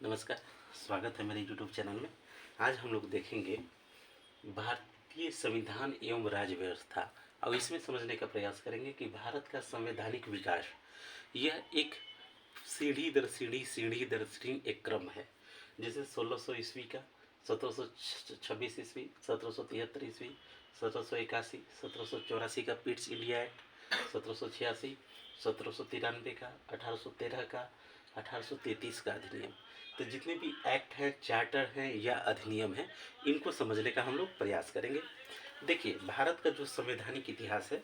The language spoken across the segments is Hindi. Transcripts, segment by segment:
नमस्कार, स्वागत है मेरे यूट्यूब चैनल में। आज हम लोग देखेंगे भारतीय संविधान एवं राज्य व्यवस्था और इसमें समझने का प्रयास करेंगे कि भारत का संवैधानिक विकास यह एक सीढ़ी दर सीढ़ी एक क्रम है। जैसे 1600 ईस्वी का 1726 ईस्वी, 1773 ईस्वी, 1781, 1784 का पिट्स इंडिया एक्ट, 1786, 1793 का, 1813 का, 1833 का अधिनियम। तो जितने भी एक्ट हैं, चार्टर हैं या अधिनियम हैं, इनको समझने का हम लोग प्रयास करेंगे। देखिए, भारत का जो संवैधानिक इतिहास है,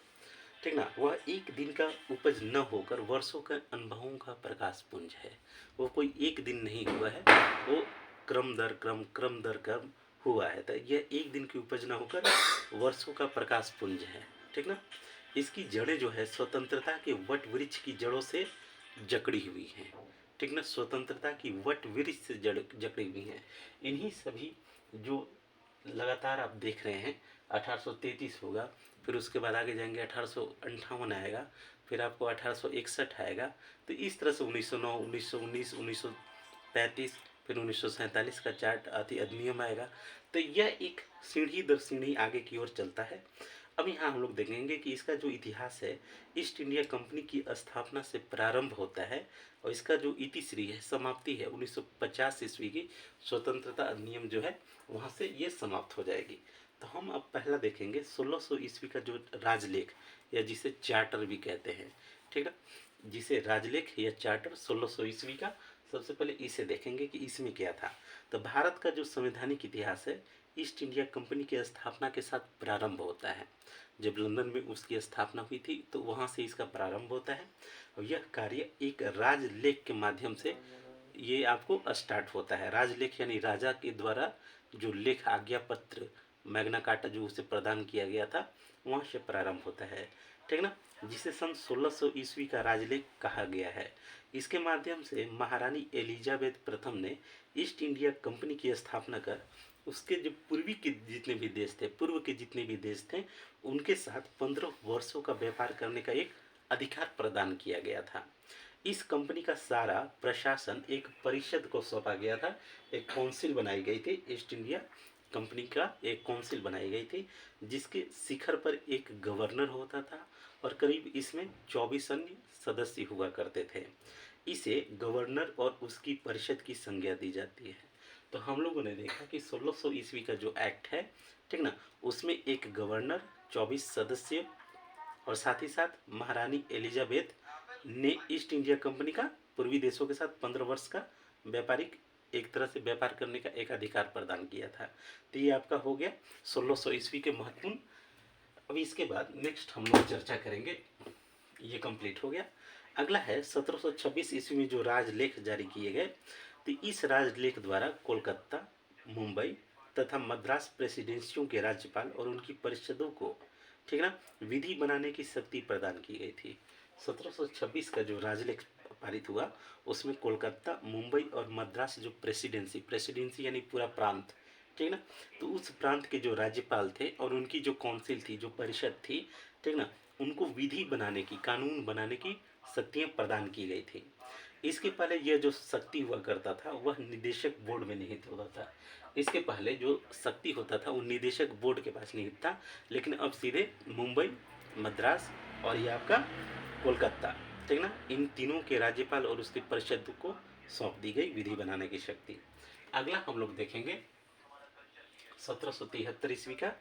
ठीक ना, वह एक दिन का उपज न होकर वर्षों के अनुभवों का प्रकाश पुंज है। वो कोई एक दिन नहीं हुआ है, वो क्रम दर क्रम हुआ है। तो यह एक दिन की उपज न होकर वर्षों का प्रकाश पुंज है, ठीक ना। इसकी जड़ें जो है स्वतंत्रता के वट वृक्ष की जड़ों से जकड़ी हुई हैं, ठीक ना। स्वतंत्रता की वट वृक्ष से जकड़ी हुई हैं। इन्हीं सभी जो लगातार आप देख रहे हैं, 1833 होगा, फिर उसके बाद आगे जाएंगे 1858 आएगा, फिर आपको 1861 आएगा। तो इस तरह से 1909, 1919, 1935, फिर 1947 का चार्ट अधिनियम आएगा। तो यह एक सीढ़ी दर सीढ़ी आगे की ओर चलता है। अब यहाँ हम लोग देखेंगे कि इसका जो इतिहास है, ईस्ट इंडिया कंपनी की स्थापना से प्रारंभ होता है और इसका जो इतिश्री है, समाप्ति है 1950 ईस्वी की स्वतंत्रता अधिनियम जो है, वहाँ से ये समाप्त हो जाएगी। तो हम अब पहला देखेंगे 1600 ईस्वी का जो राजलेख या जिसे चार्टर भी कहते हैं, ठीक है, जिसे राजलेख या चार्टर 1600 ईस्वी का। सबसे पहले इसे देखेंगे कि इसमें क्या था। तो भारत का जो संवैधानिक इतिहास है, ईस्ट इंडिया कंपनी की स्थापना के साथ प्रारंभ होता है। जब लंदन में उसकी स्थापना हुई थी तो वहाँ से इसका प्रारंभ होता है और यह कार्य एक राजलेख के माध्यम से ये आपको स्टार्ट होता है। राजलेख यानी राजा के द्वारा जो लेख आज्ञा पत्र मैग्ना कार्टा जो उसे प्रदान किया गया था, वहाँ से प्रारंभ होता है, ठीक ना, जिसे सन 1600 ईस्वी का राजलेख कहा गया है। इसके माध्यम से महारानी एलिजाबेथ प्रथम ने ईस्ट इंडिया कंपनी की स्थापना कर उसके जो पूर्व के जितने भी देश थे उनके साथ 15 वर्षों का व्यापार करने का एक अधिकार प्रदान किया गया था। इस कंपनी का सारा प्रशासन एक परिषद को सौंपा गया था। एक काउंसिल बनाई गई थी, ईस्ट इंडिया कंपनी का एक काउंसिल बनाई गई थी, जिसके शिखर पर एक गवर्नर होता था और करीब इसमें 24 अन्य सदस्य हुआ करते थे। इसे गवर्नर और उसकी परिषद की संज्ञा दी जाती है। तो हम लोगों ने देखा कि 1600 ईस्वी का जो एक्ट है, ठीक ना, उसमें एक गवर्नर, 24 सदस्य और साथ ही साथ महारानी एलिजाबेथ ने ईस्ट इंडिया कंपनी का पूर्वी देशों के साथ 15 वर्ष का व्यापारिक एक तरह से व्यापार करने का एक अधिकार प्रदान किया था। तो ये आपका हो गया 1600 ईस्वी के महत्वपूर्ण। अभी इसके बाद नेक्स्ट हम लोग चर्चा करेंगे, ये कंप्लीट हो गया। अगला है 1726 ईस्वी में जो राजलेख जारी किए गए। तो इस राजलेख द्वारा कोलकाता, मुंबई तथा मद्रास प्रेसिडेंसियों के राज्यपाल और उनकी परिषदों को, ठीक ना, विधि बनाने की शक्ति प्रदान की गई थी। 1726 का जो राजलेख पारित हुआ उसमें कोलकाता, मुंबई और मद्रास जो प्रेसिडेंसी यानी पूरा प्रांत, ठीक ना, तो उस प्रांत के जो राज्यपाल थे और उनकी जो काउंसिल थी, जो परिषद थी, ठीक ना, उनको विधि बनाने की, कानून बनाने की शक्तियाँ प्रदान की गई थी। इसके पहले यह जो शक्ति हुआ करता था वह निदेशक बोर्ड में निहित होता था। इसके पहले जो शक्ति होता था वो निदेशक बोर्ड के पास निहित था, लेकिन अब सीधे मुंबई, मद्रास और ये आपका कोलकाता, ठीक ना, इन तीनों के राज्यपाल और उसकी परिषद को सौंप दी गई विधि बनाने की शक्ति। अगला हम लोग देखेंगे 1773 ईस्वी का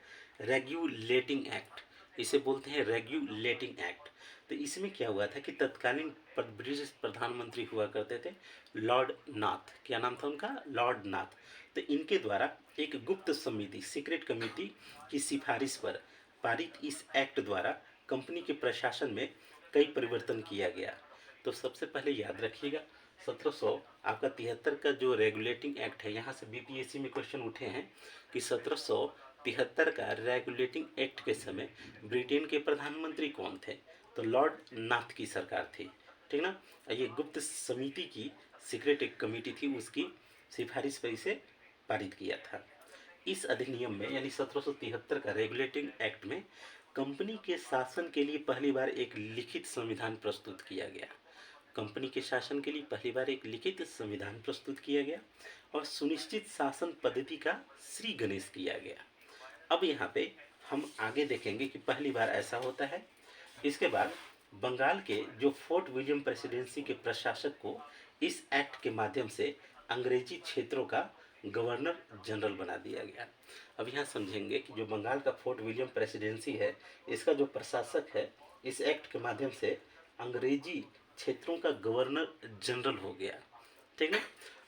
रेगुलेटिंग एक्ट। इसे बोलते हैं रेगुलेटिंग एक्ट। तो इसमें क्या हुआ था कि तत्कालीन ब्रिटिश प्रधानमंत्री हुआ करते थे लॉर्ड नाथ। क्या नाम था उनका? लॉर्ड नाथ। तो इनके द्वारा एक गुप्त समिति, सीक्रेट कमेटी की सिफारिश पर पारित इस एक्ट द्वारा कंपनी के प्रशासन में कई परिवर्तन किया गया। तो सबसे पहले याद रखिएगा 1700 आपका 73 का जो रेगुलेटिंग एक्ट है, यहाँ से बीपीएससी में क्वेश्चन उठे हैं कि 1773 का रेगुलेटिंग एक्ट के समय ब्रिटेन के प्रधानमंत्री कौन थे? तो लॉर्ड नाथ की सरकार थी, ठीक ना। ये गुप्त समिति की सीक्रेट एक कमेटी थी, उसकी सिफारिश पर इसे पारित किया था। इस अधिनियम में यानी 1773 का रेगुलेटिंग एक्ट में कंपनी के शासन के लिए पहली बार एक लिखित संविधान प्रस्तुत किया गया। कंपनी के शासन के लिए पहली बार एक लिखित संविधान प्रस्तुत किया गया और सुनिश्चित शासन पद्धति का श्री गणेश किया गया। अब यहाँ पे हम आगे देखेंगे कि पहली बार ऐसा होता है। इसके बाद बंगाल के जो फोर्ट विलियम प्रेसिडेंसी के प्रशासक को इस एक्ट के माध्यम से अंग्रेजी क्षेत्रों का गवर्नर जनरल बना दिया गया। अब यहाँ समझेंगे कि जो बंगाल का फोर्ट विलियम प्रेसिडेंसी है, इसका जो प्रशासक है, इस एक्ट के माध्यम से अंग्रेजी क्षेत्रों का गवर्नर जनरल हो गया, ठीक है।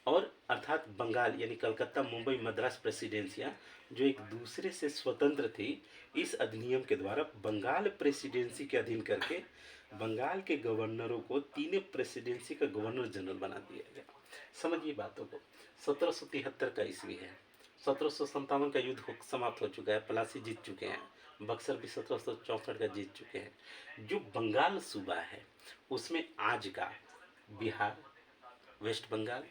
और अर्थात बंगाल यानी कलकत्ता, मुंबई, मद्रास प्रेसिडेंसियाँ जो एक दूसरे से स्वतंत्र थी, इस अधिनियम के द्वारा बंगाल प्रेसिडेंसी के अधीन करके बंगाल के गवर्नरों को तीनों प्रेसिडेंसी का गवर्नर जनरल बना दिया गया। समझिए बातों को। 1773 का ईस्वी है, 1757 का युद्ध समाप्त हो चुका है, प्लासी जीत चुके हैं, बक्सर भी 1764 का जीत चुके हैं। जो बंगाल सूबा है उसमें आज का बिहार, वेस्ट बंगाल,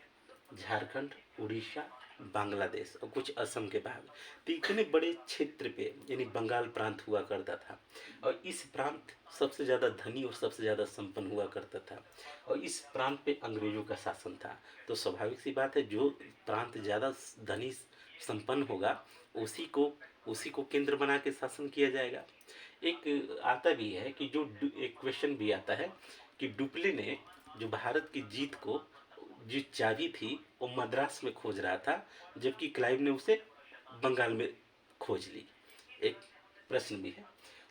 झारखंड, उड़ीसा, बांग्लादेश और कुछ असम के भाग, तो इतने बड़े क्षेत्र पे यानी बंगाल प्रांत हुआ करता था। और इस प्रांत सबसे ज़्यादा धनी और सबसे ज़्यादा संपन्न हुआ करता था और इस प्रांत पे अंग्रेजों का शासन था। तो स्वाभाविक सी बात है, जो प्रांत ज़्यादा धनी संपन्न होगा उसी को केंद्र बना के शासन किया जाएगा। एक आता भी है कि एक क्वेश्चन भी आता है कि डुप्ले ने जो भारत की जीत को जो चाबी थी वो मद्रास में खोज रहा था, जबकि क्लाइव ने उसे बंगाल में खोज ली। एक प्रश्न भी है।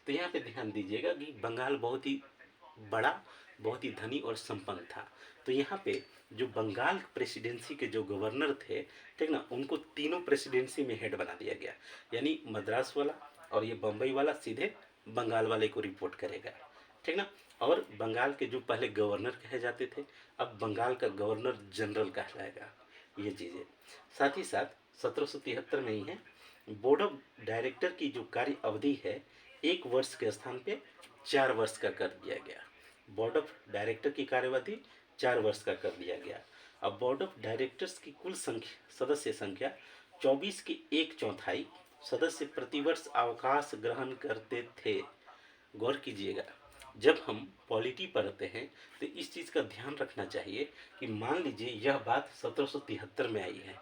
तो यहाँ पे ध्यान दीजिएगा कि बंगाल बहुत ही बड़ा, बहुत ही धनी और संपन्न था। तो यहाँ पे जो बंगाल प्रेसिडेंसी के जो गवर्नर थे, ठीक ना, उनको तीनों प्रेसिडेंसी में हेड बना दिया गया। यानी मद्रास वाला और ये बम्बई वाला सीधे बंगाल वाले को रिपोर्ट करेगा, ठीक ना। और बंगाल के जो पहले गवर्नर कहे जाते थे, अब बंगाल का गवर्नर जनरल कहलाएगा। ये चीज़ें साथ ही साथ 1773 में ही है। बोर्ड ऑफ डायरेक्टर की जो कार्य अवधि है 1 वर्ष के स्थान पे 4 वर्ष का कर दिया गया। बोर्ड ऑफ डायरेक्टर की कार्यवधि 4 वर्ष का कर दिया गया। अब बोर्ड ऑफ डायरेक्टर्स की कुल सदस्य संख्या 24 की 1/4 सदस्य प्रतिवर्ष अवकाश ग्रहण करते थे। गौर कीजिएगा, जब हम पॉलिटी पढ़ते हैं तो इस चीज़ का ध्यान रखना चाहिए कि मान लीजिए यह बात 1773 में आई है।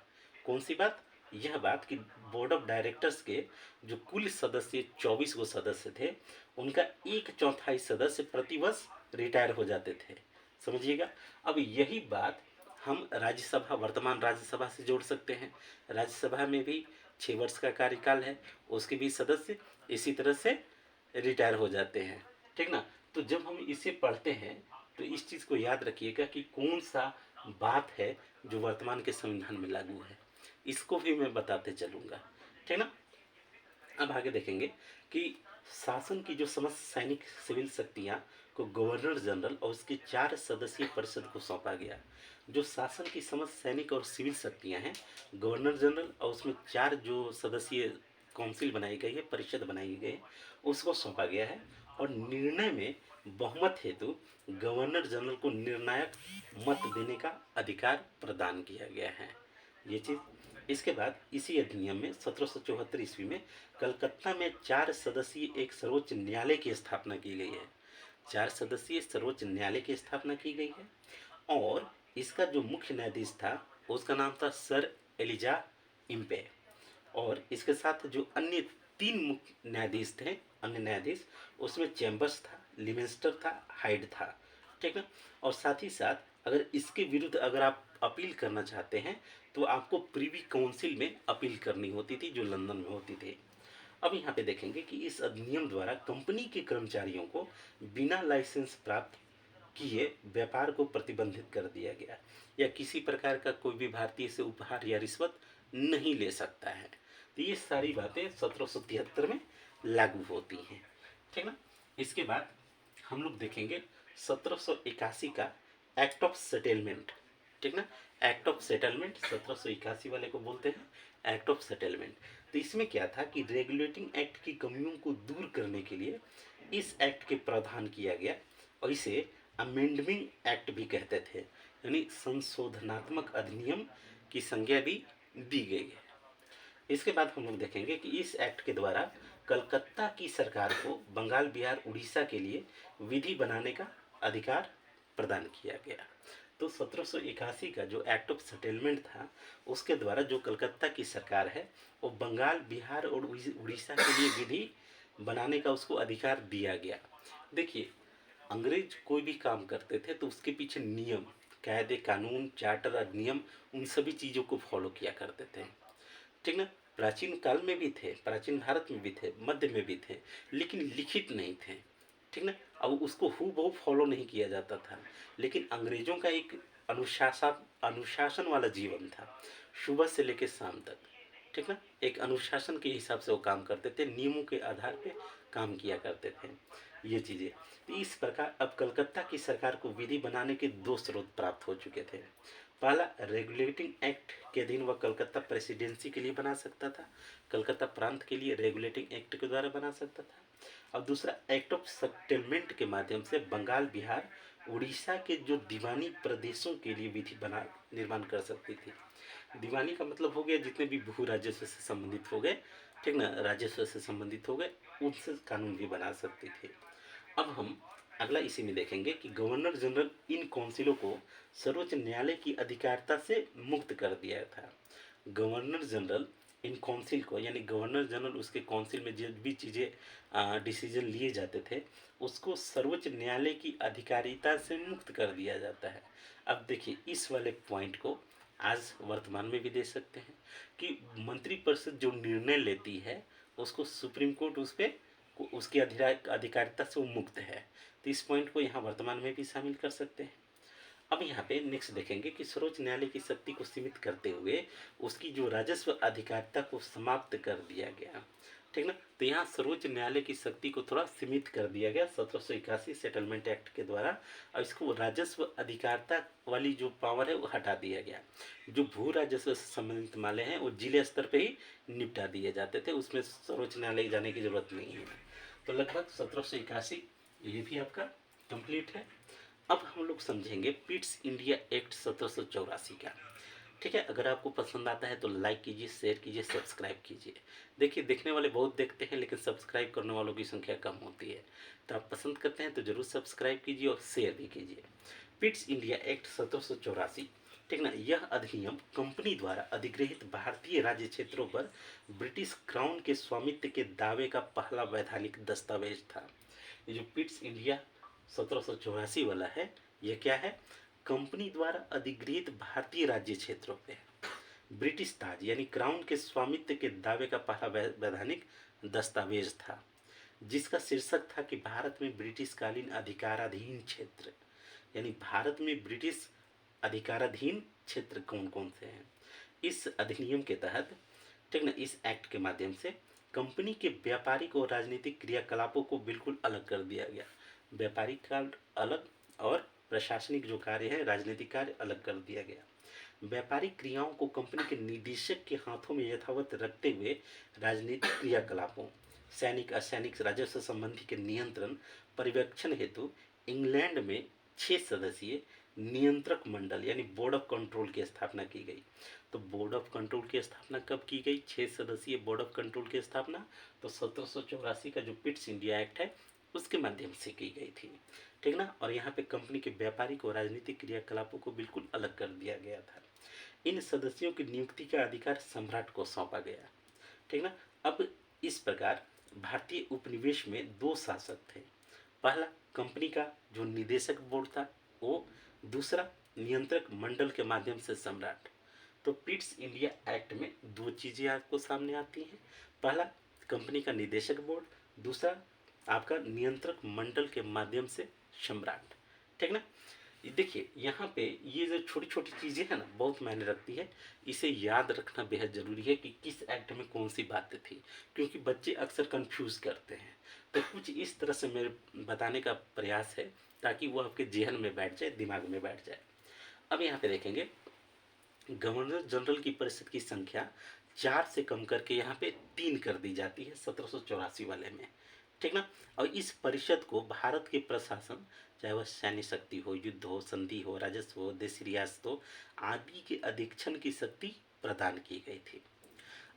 कौन सी बात? यह बात कि बोर्ड ऑफ डायरेक्टर्स के जो कुल सदस्य 24 गो सदस्य थे, उनका 1/4 सदस्य प्रतिवर्ष रिटायर हो जाते थे। समझिएगा। अब यही बात हम राज्यसभा, वर्तमान राज्यसभा से जोड़ सकते हैं। राज्यसभा में भी 6 वर्ष का कार्यकाल है, उसके भी सदस्य इसी तरह से रिटायर हो जाते हैं, ठीक ना। तो जब हम इसे पढ़ते हैं तो इस चीज़ को याद रखिएगा कि कौन सा बात है जो वर्तमान के संविधान में लागू है, इसको भी मैं बताते चलूँगा, ठीक ना। अब आगे देखेंगे कि शासन की जो समस्त सैनिक सिविल शक्तियाँ को गवर्नर जनरल और उसके 4 सदस्यीय परिषद को सौंपा गया। जो शासन की समस्त सैनिक और सिविल शक्तियाँ हैं, गवर्नर जनरल और उसमें 4 जो सदस्यीय काउंसिल बनाई गई है, परिषद बनाई गई है, उसको सौंपा गया है। और निर्णय में बहुमत हेतु गवर्नर जनरल को निर्णायक मत देने का अधिकार प्रदान किया गया है। ये चीज़। इसके बाद इसी अधिनियम में 1774 ईस्वी में कलकत्ता में 4 सदस्यीय एक सर्वोच्च न्यायालय की स्थापना की गई है। 4 सदस्यीय सर्वोच्च न्यायालय की स्थापना की गई है और इसका जो मुख्य न्यायाधीश था उसका नाम था सर एलिजा इम्पे। और इसके साथ जो अन्य 3 मुख्य न्यायाधीश थे, अन्य न्यायाधीश, उसमें चैम्बर्स था, लिविंस्टर था, हाइड था, ठीक है। और साथ ही साथ अगर इसके विरुद्ध अगर आप अपील करना चाहते हैं तो आपको प्रीवी काउंसिल में अपील करनी होती थी, जो लंदन में होती थी। अब यहाँ पे देखेंगे कि इस अधिनियम द्वारा कंपनी के कर्मचारियों को बिना लाइसेंस प्राप्त किए व्यापार को प्रतिबंधित कर दिया गया, या किसी प्रकार का कोई भी भारतीय से उपहार या रिश्वत नहीं ले सकता है। तो ये सारी बातें 1773 में लागू होती हैं, ठीक ना। इसके बाद हम लोग देखेंगे 1781 का एक्ट ऑफ सेटलमेंट, ठीक ना। एक्ट ऑफ सेटलमेंट 1781 वाले को बोलते हैं एक्ट ऑफ सेटलमेंट। तो इसमें क्या था कि रेगुलेटिंग एक्ट की कमियों को दूर करने के लिए इस एक्ट के प्रावधान किया गया और इसे अमेंडमिंग एक्ट भी कहते थे, यानी संशोधनात्मक अधिनियम की संज्ञा भी दी गई है। इसके बाद हम लोग देखेंगे कि इस एक्ट के द्वारा कलकत्ता की सरकार को बंगाल, बिहार, उड़ीसा के लिए विधि बनाने का अधिकार प्रदान किया गया। तो 1781 का जो एक्ट ऑफ सेटलमेंट था, उसके द्वारा जो कलकत्ता की सरकार है वो बंगाल, बिहार और उड़ीसा के लिए विधि बनाने का उसको अधिकार दिया गया। देखिए, अंग्रेज कोई भी काम करते थे तो उसके पीछे नियम, कायदे, कानून, चार्टर, अधिनियम, उन सभी चीज़ों को फॉलो किया करते थे, ठीक ना। प्राचीन काल में भी थे, प्राचीन भारत में भी थे, मध्य में भी थे, लेकिन लिखित नहीं थे, ठीक ना। अब उसको हू बहु फॉलो नहीं किया जाता था। लेकिन अंग्रेजों का एक अनुशासन वाला जीवन था, सुबह से लेकर शाम तक, ठीक ना। एक अनुशासन के हिसाब से वो काम करते थे, नियमों के आधार पे काम किया करते थे, ये चीज़ें। तो इस प्रकार अब कलकत्ता की सरकार को विधि बनाने के दो स्रोत प्राप्त हो चुके थे। पहला, रेगुलेटिंग एक्ट के अधीन वह कलकत्ता प्रेसिडेंसी के लिए बना सकता था, कलकत्ता प्रांत के लिए रेगुलेटिंग एक्ट के द्वारा बना सकता था। और दूसरा, एक्ट ऑफ सेटलमेंट के माध्यम से बंगाल, बिहार, उड़ीसा के जो दीवानी प्रदेशों के लिए विधि बना निर्माण कर सकती थी। दीवानी का मतलब हो गया जितने भी भू राजस्व से संबंधित हो गए, ठीक ना, राजस्व से संबंधित हो गए, उनसे कानून भी बना सकती थी। अब हम अगला इसी में देखेंगे कि गवर्नर जनरल इन काउंसिलों को सर्वोच्च न्यायालय की अधिकारिता से मुक्त कर दिया था। गवर्नर जनरल इन काउंसिल को, यानी गवर्नर जनरल उसके काउंसिल में जो भी चीज़ें डिसीजन लिए जाते थे, उसको सर्वोच्च न्यायालय की अधिकारिता से मुक्त कर दिया जाता है। अब देखिए, इस वाले पॉइंट को आज वर्तमान में भी दे सकते हैं कि मंत्रिपरिषद जो निर्णय लेती है उसको सुप्रीम कोर्ट उस पर उसकी अधिकारिता से वो मुक्त है। तो इस पॉइंट को यहाँ वर्तमान में भी शामिल कर सकते हैं। अब यहाँ पे नेक्स्ट देखेंगे कि सर्वोच्च न्यायालय की शक्ति को सीमित करते हुए उसकी जो राजस्व अधिकारिता को समाप्त कर दिया गया, ठीक ना। तो यहाँ सर्वोच्च न्यायालय की शक्ति को थोड़ा सीमित कर दिया गया 1781 सेटलमेंट एक्ट के द्वारा, और इसको राजस्व अधिकारिता वाली जो पावर है वो हटा दिया गया। जो भू राजस्व से संबंधित मामले हैं वो जिले स्तर पर ही निपटा दिए जाते थे, उसमें सर्वोच्च न्यायालय जाने की जरूरत नहीं है। तो लगभग 1781 ये भी आपका कंप्लीट है। अब हम लोग समझेंगे पिट्स इंडिया एक्ट 1784 का, ठीक है। अगर आपको पसंद आता है तो लाइक कीजिए, शेयर कीजिए, सब्सक्राइब कीजिए। देखिए, देखने वाले बहुत देखते हैं लेकिन सब्सक्राइब करने वालों की संख्या कम होती है, तो आप पसंद करते हैं तो जरूर सब्सक्राइब कीजिए और शेयर भी कीजिए। पिट्स इंडिया एक्ट 1784, ठीक ना, यह अधिनियम कंपनी द्वारा अधिग्रहित भारतीय राज्य क्षेत्रों पर ब्रिटिश क्राउन के स्वामित्व के दावे का पहला वैधानिक दस्तावेज था। ये जो पिट्स इंडिया 1784 वाला है, यह क्या है, कंपनी द्वारा अधिगृहित भारतीय राज्य क्षेत्रों पे ब्रिटिश ताज यानी क्राउन के स्वामित्व के दावे का पहला वैधानिक दस्तावेज था, जिसका शीर्षक था कि भारत में ब्रिटिश कालीन अधिकाराधीन क्षेत्र, यानी भारत में ब्रिटिश अधिकाराधीन क्षेत्र कौन कौन से हैं। इस अधिनियम के तहत, ठीक ना, इस एक्ट के माध्यम से कंपनी के व्यापारिक और राजनीतिक क्रियाकलापों को बिल्कुल अलग कर दिया गया। व्यापारिक कार्य अलग और प्रशासनिक जो कार्य है, राजनीतिक कार्य अलग कर दिया गया। व्यापारिक क्रियाओं को कंपनी के निदेशक के हाथों में यथावत रखते हुए राजनीतिक क्रियाकलापों, सैनिक असैनिक राजस्व संबंधी के नियंत्रण पर्यवेक्षण हेतु इंग्लैंड में 6 सदस्यीय नियंत्रक मंडल यानी बोर्ड ऑफ कंट्रोल की स्थापना की गई। तो बोर्ड ऑफ कंट्रोल की स्थापना कब की गई? 6 सदस्यीय बोर्ड ऑफ कंट्रोल की स्थापना तो 1784 का जो पिट्स इंडिया एक्ट है उसके माध्यम से की गई थी, ठीक ना। और यहाँ पे कंपनी के व्यापारिक और राजनीतिक क्रियाकलापों को बिल्कुल अलग कर दिया गया था। इन सदस्यों की नियुक्ति का अधिकार सम्राट को सौंपा गया, ठीक ना। अब इस प्रकार भारतीय उपनिवेश में 2 शासक थे। पहला कंपनी का जो निदेशक बोर्ड था वो, दूसरा नियंत्रक मंडल के माध्यम से सम्राट। तो पिट्स इंडिया एक्ट में 2 चीज़ें आपको सामने आती हैं। पहला कंपनी का निदेशक बोर्ड, दूसरा आपका नियंत्रक मंडल के माध्यम से सम्राट, ठीक ना। देखिए, यहाँ पे ये जो छोटी छोटी चीज़ें हैं ना, बहुत मायने रखती है। इसे याद रखना बेहद ज़रूरी है कि किस एक्ट में कौन सी बातें थी, क्योंकि बच्चे अक्सर कंफ्यूज करते हैं। तो कुछ इस तरह से मेरे बताने का प्रयास है ताकि वो आपके जेहन में बैठ जाए, दिमाग में बैठ जाए। अब यहाँ पे देखेंगे गवर्नर जनरल की परिषद की संख्या 4 से कम करके यहाँ पे 3 कर दी जाती है 1784 वाले में, ठीक ना। और इस परिषद को भारत के प्रशासन, चाहे वह सैन्य शक्ति हो, युद्ध हो, संधि हो, राजस्व हो, देशी रियासत हो आदि के अधीक्षण की शक्ति प्रदान की गई थी।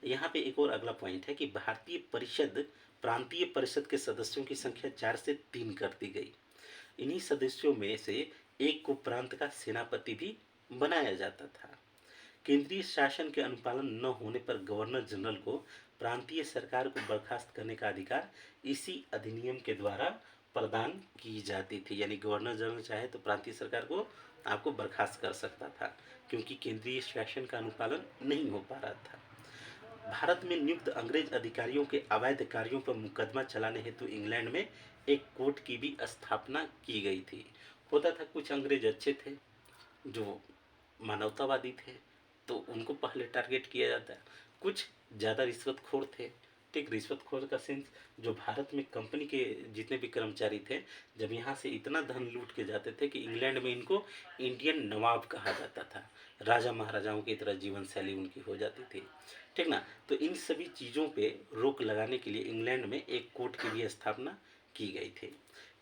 यहाँ पे एक और अगला पॉइंट है कि भारतीय परिषद प्रांतीय परिषद के सदस्यों की संख्या 4 से 3 कर दी गई। इन्हीं सदस्यों में से एक को प्रांत का सेनापति भी बनाया जाता था। केंद्रीय शासन के अनुपालन न होने पर गवर्नर जनरल को प्रांतीय सरकार को बर्खास्त करने का अधिकार इसी अधिनियम के द्वारा प्रदान की जाती थी। यानी गवर्नर जनरल चाहे तो प्रांतीय सरकार को आपको बर्खास्त कर सकता था, क्योंकि केंद्रीय शासन का अनुपालन नहीं हो पा रहा था। भारत में नियुक्त अंग्रेज अधिकारियों के अवैध कार्यों पर मुकदमा चलाने हेतु इंग्लैंड में एक कोर्ट की भी स्थापना की गई थी। होता था कुछ अंग्रेज अच्छे थे जो मानवतावादी थे, तो उनको पहले टारगेट किया जाता है। कुछ ज़्यादा रिश्वतखोर थे। ठीक, रिश्वतखोर का सेंस जो भारत में कंपनी के जितने भी कर्मचारी थे, जब यहाँ से इतना धन लूट के जाते थे कि इंग्लैंड में इनको इंडियन नवाब कहा जाता था। राजा महाराजाओं की तरह जीवन शैली उनकी हो जाती थी। ठीक ना। तो इन सभी चीज़ों पे रोक लगाने के लिए इंग्लैंड में एक कोर्ट की भी स्थापना की गई थी।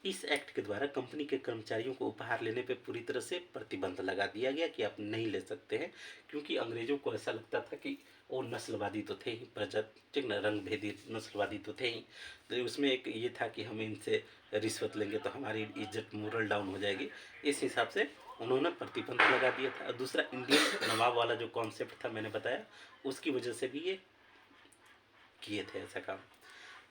इस एक्ट के द्वारा कंपनी के कर्मचारियों को उपहार लेने पर पूरी तरह से प्रतिबंध लगा दिया गया कि आप नहीं ले सकते हैं, क्योंकि अंग्रेजों को ऐसा लगता था कि वो नस्लवादी तो थे ही, ठीक ना, रंग भेदी नस्लवादी तो थे ही। तो उसमें एक ये था कि हम इनसे रिश्वत लेंगे तो हमारी इज्जत मोरल डाउन हो जाएगी। इस हिसाब से उन्होंने प्रतिबंध लगा दिया था। दूसरा, इंडियन नवाब वाला जो कॉन्सेप्ट था मैंने बताया, उसकी वजह से भी ये किए थे ऐसा काम।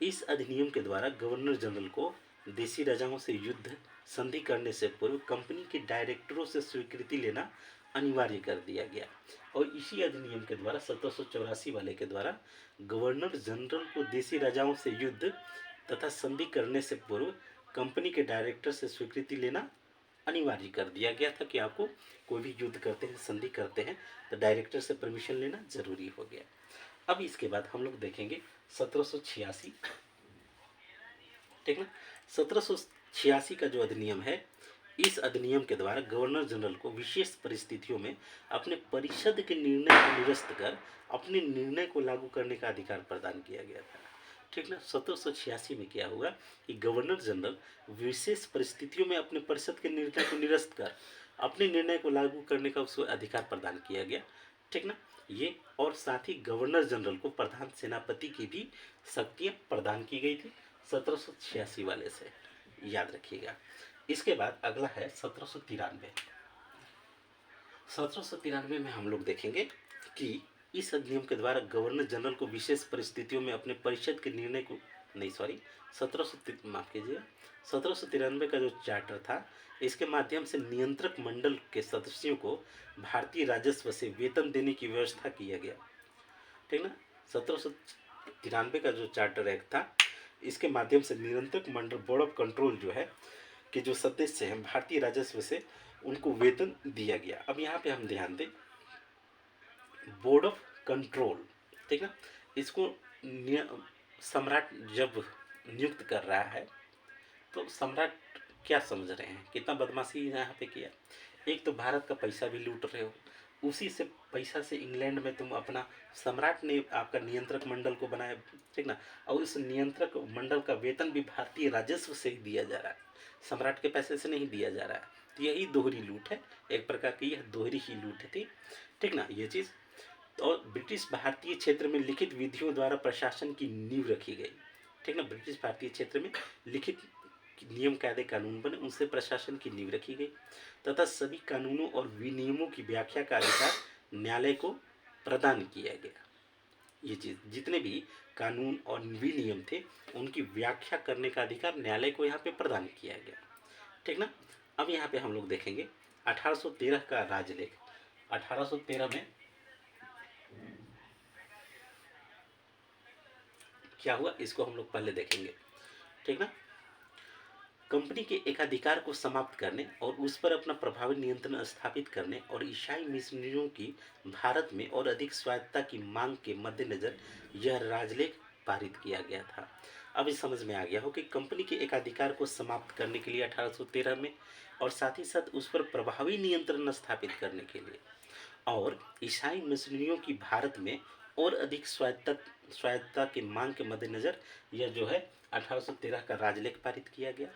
इस अधिनियम के द्वारा गवर्नर जनरल को देशी राजाओं से युद्ध संधि करने से पूर्व कंपनी के डायरेक्टरों से स्वीकृति लेना अनिवार्य कर दिया गया। और इसी अधिनियम के द्वारा 1784 वाले के द्वारा गवर्नर जनरल को देशी राजाओं से युद्ध तथा संधि करने से पूर्व कंपनी के डायरेक्टर से स्वीकृति लेना अनिवार्य कर दिया गया था कि आपको कोई भी युद्ध करते हैं, संधि करते हैं, तो डायरेक्टर से परमिशन लेना जरूरी हो गया। अब इसके बाद हम लोग देखेंगे 1786। ठीक ना। 1786 का जो अधिनियम है, इस अधिनियम के द्वारा गवर्नर जनरल को विशेष परिस्थितियों में अपने परिषद के निर्णय को निरस्त कर अपने निर्णय को लागू करने का अधिकार प्रदान किया गया था। ठीक ना। 1786 में क्या हुआ कि गवर्नर जनरल विशेष परिस्थितियों में अपने परिषद के निर्णय को निरस्त कर अपने निर्णय को लागू करने का उसको अधिकार प्रदान किया गया। ठीक ना। ये और साथ ही गवर्नर जनरल को प्रधान सेनापति की भी शक्तियां प्रदान की गई थी 1786 वाले से, याद रखिएगा। इसके बाद अगला है 1793। 1793 में हम लोग देखेंगे कि इस अधिनियम के द्वारा गवर्नर जनरल को विशेष परिस्थितियों में अपने परिषद के निर्णय को माफ कीजिए 1793 का जो चार्टर था, इसके माध्यम से नियंत्रक मंडल के सदस्यों को भारतीय राजस्व से वेतन देने की व्यवस्था किया गया। ठीक ना। 1793 का जो चार्टर एक्ट था, इसके माध्यम से नियंत्रक मंडल बोर्ड ऑफ कंट्रोल जो है कि जो सदस्य हैं भारतीय राजस्व से, उनको वेतन दिया गया। अब यहाँ पे हम ध्यान दें, बोर्ड ऑफ कंट्रोल, ठीक ना, इसको सम्राट जब नियुक्त कर रहा है तो सम्राट क्या समझ रहे हैं, कितना बदमाशी यहाँ पे किया। एक तो भारत का पैसा भी लूट रहे हो, उसी से पैसा से इंग्लैंड में तुम अपना, सम्राट ने आपका नियंत्रक मंडल को बनाया। ठीक ना। और उस नियंत्रक मंडल का वेतन भी भारतीय राजस्व से ही दिया जा रहा है, सम्राट के पैसे से नहीं दिया जा रहा है। तो यही दोहरी लूट है, एक प्रकार की यह दोहरी ही लूट थी। ठीक ना, ये चीज़। और ब्रिटिश भारतीय क्षेत्र में लिखित विधियों द्वारा प्रशासन की नींव रखी गई। ठीक ना। ब्रिटिश भारतीय क्षेत्र में लिखित नियम कायदे कानून बने, उनसे प्रशासन की नींव रखी गई तथा सभी कानूनों और विनियमों की व्याख्या का अधिकार न्यायालय को प्रदान किया गया। ये चीज, जितने भी कानून और विनियम थे उनकी व्याख्या करने का अधिकार न्यायालय को यहाँ पे प्रदान किया गया। ठीक ना। अब यहाँ पे हम लोग देखेंगे 1813 का राजलेख। 1813 में क्या हुआ, इसको हम लोग पहले देखेंगे। ठीक ना। कंपनी के एकाधिकार को समाप्त करने और उस पर अपना प्रभावी नियंत्रण स्थापित करने और ईसाई मिशनरियों की भारत में और अधिक स्वायत्तता की मांग के मद्देनजर यह राजलेख पारित किया गया था। अब इस समझ में आ गया हो कि कंपनी के एकाधिकार को समाप्त करने के लिए 1813 में, और साथ ही साथ उस पर प्रभावी नियंत्रण स्थापित करने के लिए और ईसाई मिशनरियों की भारत में और अधिक स्वायत्तता की मांग के मद्देनजर यह जो है 1813 का राजलेख पारित किया गया।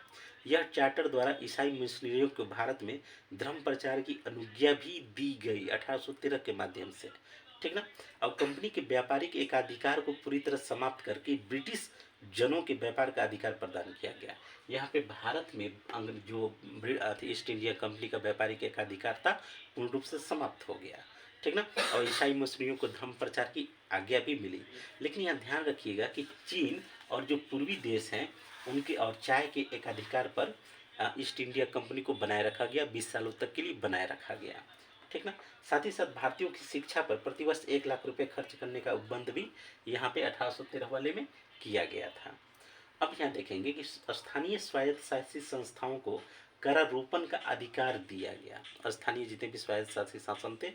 यह चार्टर द्वारा ईसाई मिशनरियों को भारत में धर्म प्रचार की अनुज्ञा भी दी गई 1813 के माध्यम से। ठीक ना। और कंपनी के व्यापारिक एकाधिकार को पूरी तरह समाप्त करके ब्रिटिश जनों के व्यापार का अधिकार प्रदान किया गया। यहाँ पे भारत में जो ईस्ट इंडिया कंपनी का व्यापारिक एकाधिकार था पूर्ण रूप से समाप्त हो गया, ठीक ना। और ईसाई मुस्लिमों को धर्म प्रचार की आज्ञा भी मिली। लेकिन यहाँ ध्यान रखिएगा कि चीन और जो पूर्वी देश हैं उनके और चाय के एकाधिकार पर ईस्ट इंडिया कंपनी को बनाए रखा गया, 20 सालों तक के लिए बनाए रखा गया, ठीक ना। साथ ही साथ भारतीयों की शिक्षा पर प्रतिवर्ष 1 लाख रुपए खर्च करने का उपबंध भी यहाँ पे 1813 वाले में किया गया था। अब यहाँ देखेंगे कि स्थानीय स्वायत्त शासित संस्थाओं को करारोपण का अधिकार दिया गया। स्थानीय जितने भी स्वायत्त शासित शासन थे,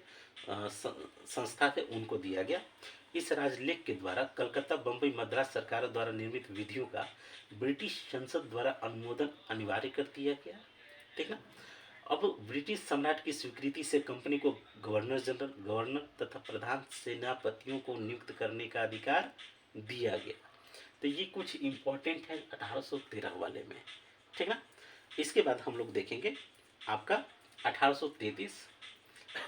संस्था थे, उनको दिया गया। इस राजलेख के द्वारा कलकत्ता, बम्बई, मद्रास सरकारों द्वारा निर्मित विधियों का ब्रिटिश संसद द्वारा अनुमोदन अनिवार्य कर दिया गया, ठीक ना। अब ब्रिटिश सम्राट की स्वीकृति से कंपनी को गवर्नर जनरल, गवर्नर तथा प्रधान सेनापतियों को नियुक्त करने का अधिकार दिया गया। तो ये कुछ इम्पोर्टेंट है 1813 वाले में, ठीक ना। इसके बाद हम लोग देखेंगे आपका 1833।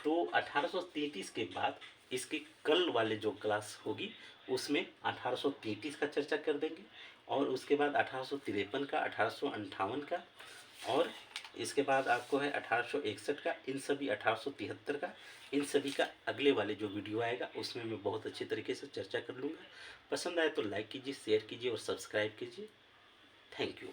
तो 1833 के बाद इसकी कल वाले जो क्लास होगी उसमें 1833 का चर्चा कर देंगे, और उसके बाद 1853 का, 1858 का, और इसके बाद आपको है 1861 का, इन सभी 1873 का, इन सभी का अगले वाले जो वीडियो आएगा उसमें मैं बहुत अच्छी तरीके से चर्चा कर लूँगा। पसंद आए तो लाइक कीजिए, शेयर कीजिए और सब्सक्राइब कीजिए। Thank you.